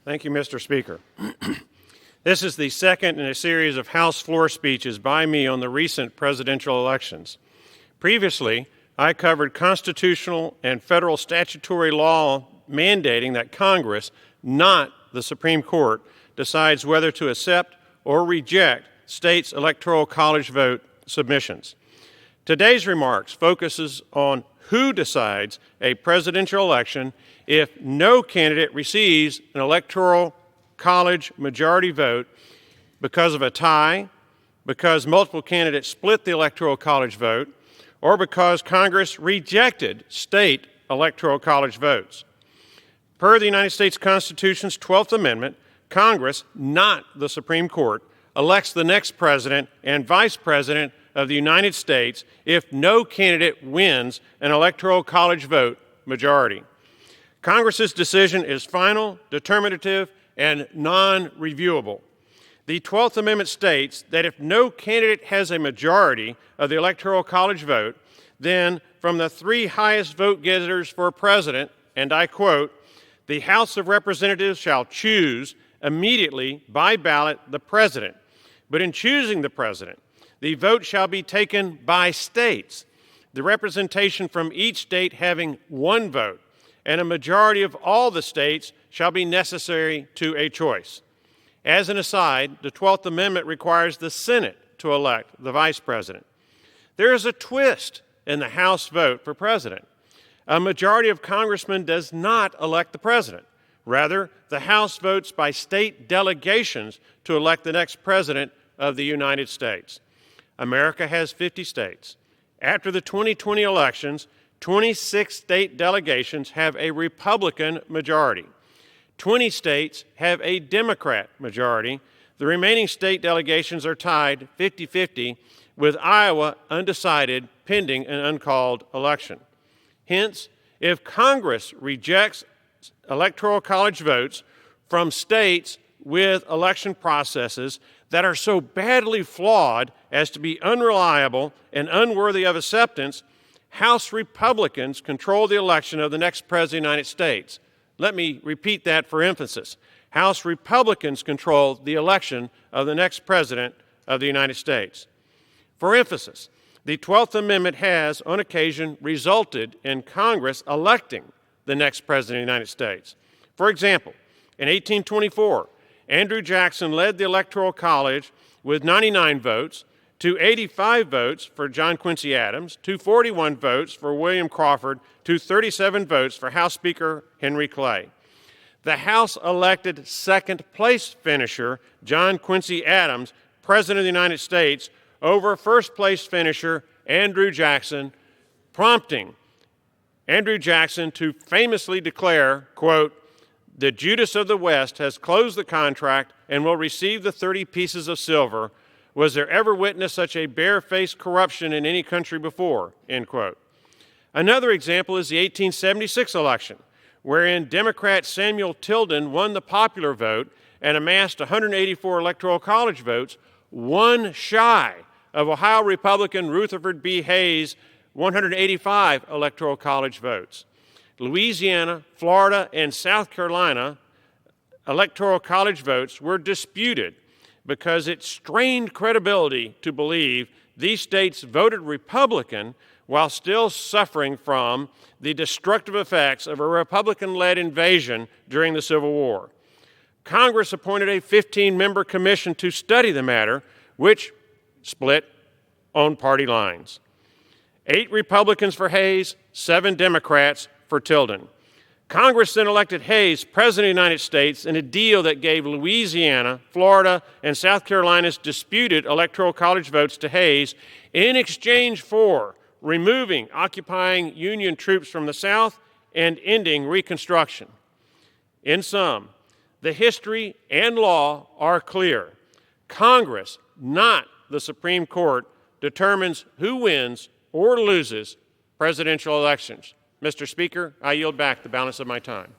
Thank you, Mr. Speaker. This is the second in a series of House floor speeches by me on the recent presidential elections. Previously, I covered constitutional and federal statutory law mandating that Congress, not the Supreme Court, decides whether to accept or reject states' Electoral College vote submissions. Today's remarks focuses on who decides a presidential election if no candidate receives an Electoral College majority vote because of a tie, because multiple candidates split the Electoral College vote, or because Congress rejected state Electoral College votes. Per the United States Constitution's 12th Amendment, Congress, not the Supreme Court, elects the next president and vice president of the United States if no candidate wins an Electoral College vote majority. Congress's decision is final, determinative, and non-reviewable. The 12th Amendment states that if no candidate has a majority of the Electoral College vote, then from the three highest vote getters for president, and I quote, "The House of Representatives shall choose immediately by ballot the president. But in choosing the president, the vote shall be taken by states, the representation from each state having one vote, and a majority of all the states shall be necessary to a choice." As an aside, the 12th Amendment requires the Senate to elect the vice president. There is a twist in the House vote for president. A majority of congressmen does not elect the president. Rather, the House votes by state delegations to elect the next president of the United States. America has 50 states. After the 2020 elections, 26 state delegations have a Republican majority. 20 states have a Democrat majority. The remaining state delegations are tied 50-50, with Iowa undecided pending an uncalled election. Hence, if Congress rejects Electoral College votes from states with election processes that are so badly flawed as to be unreliable and unworthy of acceptance, House Republicans control the election of the next President of the United States. Let me repeat that for emphasis. House Republicans control the election of the next President of the United States. For emphasis, the 12th Amendment has, on occasion, resulted in Congress electing the next President of the United States. For example, in 1824, Andrew Jackson led the Electoral College with 99 votes to 85 votes for John Quincy Adams, to 41 votes for William Crawford, to 37 votes for House Speaker Henry Clay. The House elected second-place finisher John Quincy Adams, President of the United States, over first-place finisher Andrew Jackson, prompting Andrew Jackson to famously declare, quote, "The Judas of the West has closed the contract and will receive the 30 pieces of silver. Was there ever witness such a barefaced corruption in any country before?" End quote. Another example is the 1876 election, wherein Democrat Samuel Tilden won the popular vote and amassed 184 Electoral College votes, one shy of Ohio Republican Rutherford B. Hayes' 185 Electoral College votes. Louisiana, Florida, and South Carolina Electoral College votes were disputed because it strained credibility to believe these states voted Republican while still suffering from the destructive effects of a Republican-led invasion during the Civil War. Congress appointed a 15-member commission to study the matter, which split on party lines. 8 Republicans for Hayes, 7 Democrats for Tilden. Congress then elected Hayes President of the United States in a deal that gave Louisiana, Florida, and South Carolina's disputed Electoral College votes to Hayes in exchange for removing occupying Union troops from the South and ending Reconstruction. In sum, the history and law are clear. Congress, not the Supreme Court, determines who wins or loses presidential elections. Mr. Speaker, I yield back the balance of my time.